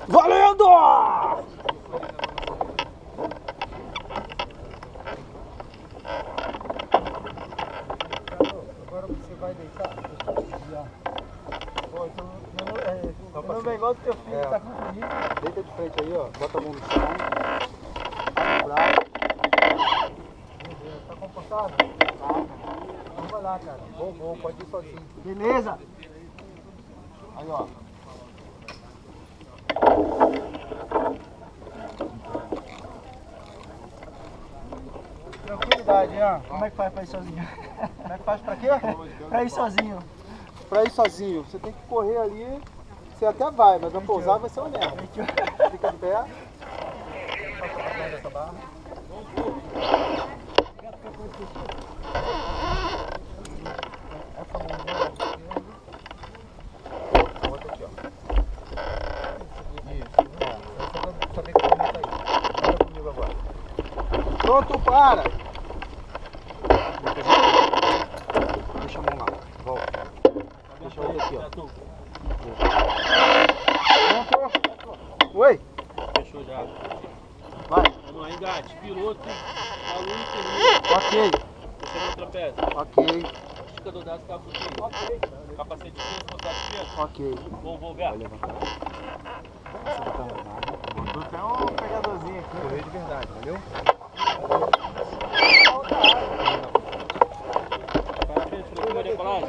Valendo! Agora você vai deitar. Pô, então, não é igual do teu filho, tá confundindo. Deita de frente aí, ó. Bota a mão no chão. Abre o braço. Tá confortável? Tá. Então vai lá, cara. Vou, pode ir sozinho. Beleza? Aí, ó. Tranquilidade, Ian. Como é que faz pra ir sozinho? Como é que faz pra quê? Pra ir sozinho. Pra ir sozinho, você tem que correr ali. Você até vai, mas a pousar vai ser uma merda. Fica de pé. Essa barra. Essa mãozinha outra aqui, ó. Isso. Só pra saber que tá aí. Olha comigo agora. Pronto, para! Deixa a mão lá. Volta. Deixa eu ver aqui, ó. Pronto. Oi? Fechou já. Vai. Vamos lá, engate, piloto, aluno e Ok. você no trapézio. Ok. Estica do braço, cabo do peito. Ok. Capacete de peso, contato de peso. Ok. Vou ver. Botou até um pegadorzinho aqui. Correr de verdade, valeu? Para frente, no primeiro decolagem.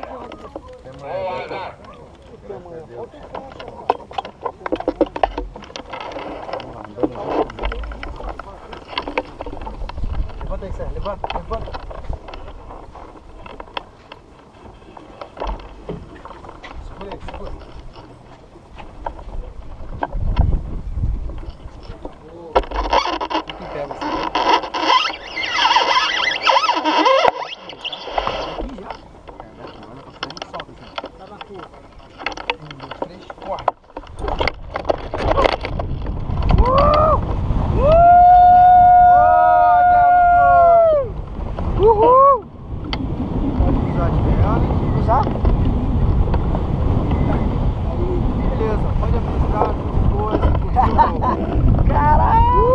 Levanta aí, Sérgio. Levanta. Segura aí, segura. Fica em pé, você. Aqui já? Olha pra frente e solta assim. Tá na curva. 1, 2, 3, corre. Uhul! Pode usar de verano. Usar? Aí, beleza. Pode avisar as coisas. Caralho!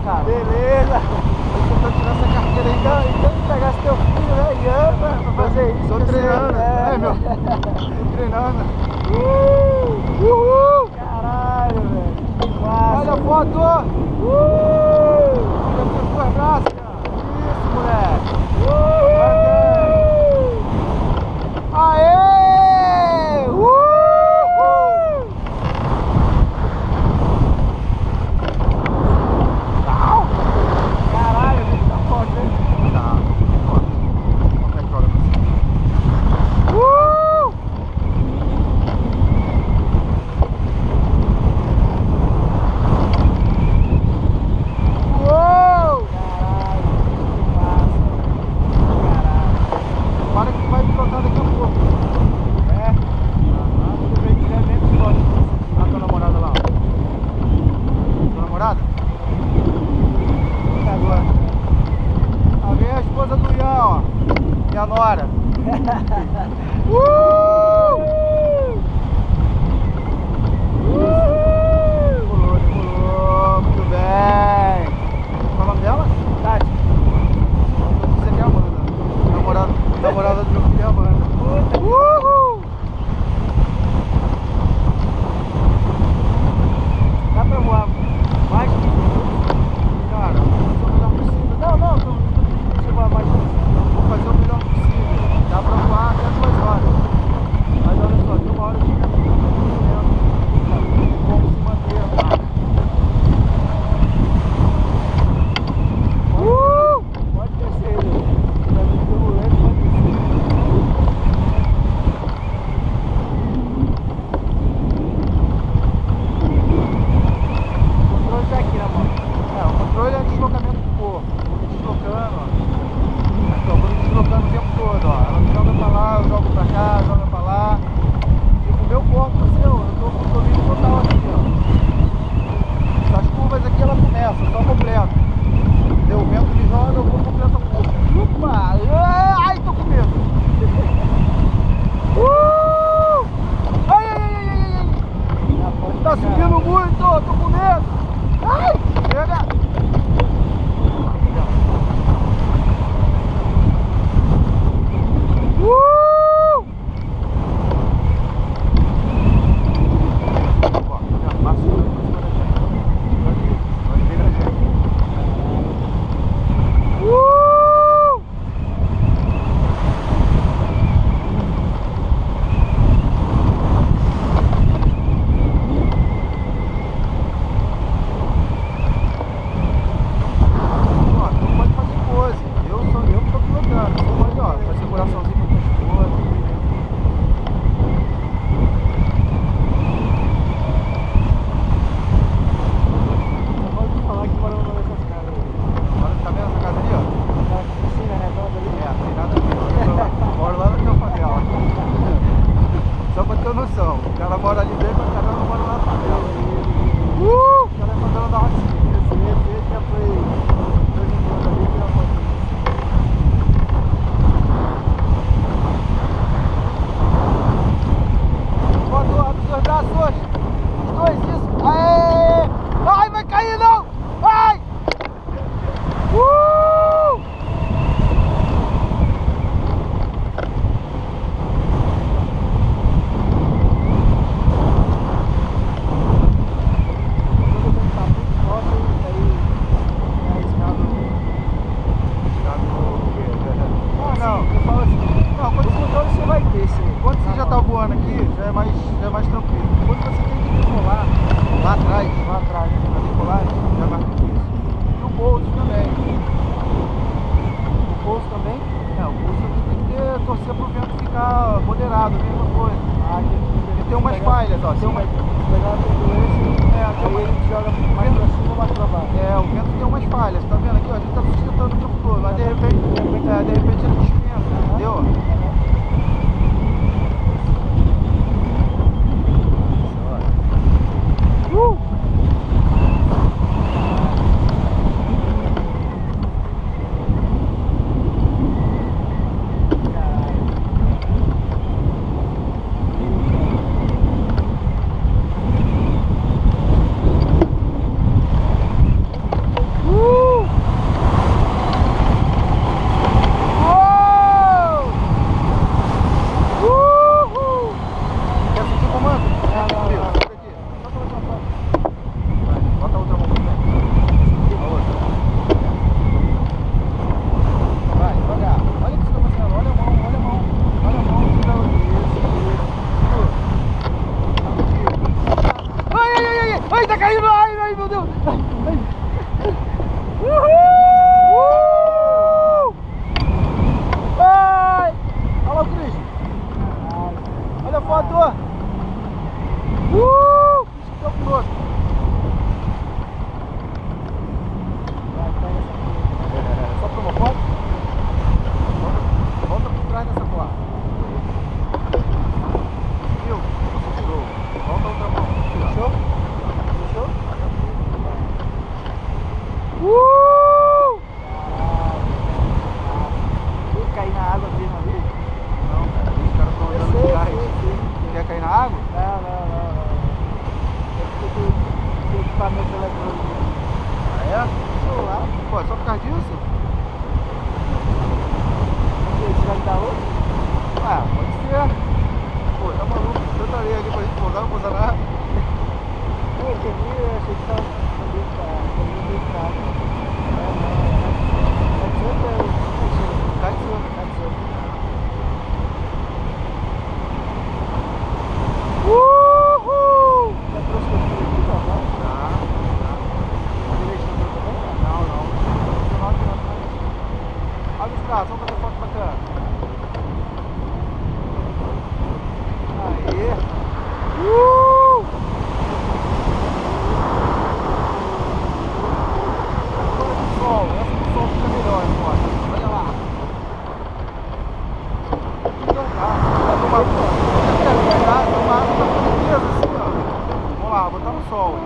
Cara. Beleza! Eu tô tirando essa carteira aí, cara. Então pegasse teu filho, né? Ian, pra fazer isso. Tô que treinando, você- meu. Tô treinando. Uhul! Caralho, velho. Que massa. Olha a foto! Olha com os dois braços, cara. Isso, moleque. Aê! Caralho, velho. Tá forte, hein? Tá. Como é que joga pra cima? Uou! Caralho, que massa. Caralho. Para que vai pilotar daqui a pouco. É? Tudo bem que é mesmo forte. Olha a tua namorada lá. Tua namorada? Tá agora. Aí vem a esposa do Ian, ó. Minha nora. Demorou, muito bem. Qual é o nome dela? Tati. Você que é a Amanda. Namorada do meu filho é a Amanda. Uhul! Dá pra voar mais que Cara, vou fazer o melhor possível. Não, não, tô pedindo pra voar mais que Vou fazer o melhor possível. Dá pra voar até 2 horas. faço só completo. Deu o vento de joga, eu vou completo a curva. Opa! Ai, tô com medo. Ai, ai, ai, ai, ai. Tá subindo muito, tô com medo. Ai, chega. Vamos lá, botar no sol.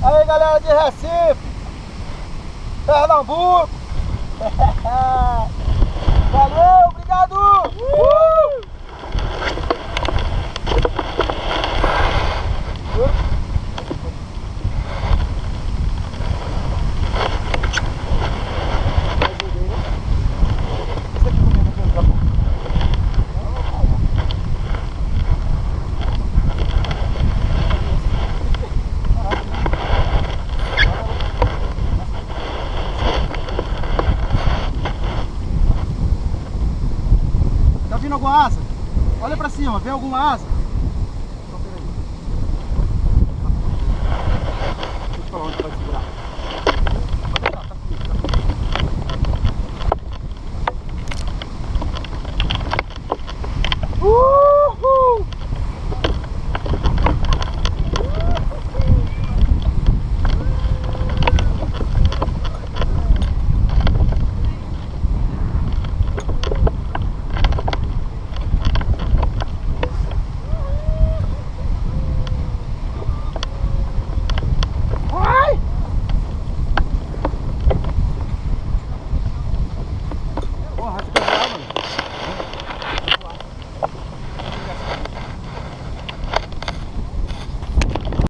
Aí galera de Recife, Pernambuco. Valeu, obrigado! Tá vindo alguma asa? Olha pra cima, vem alguma asa?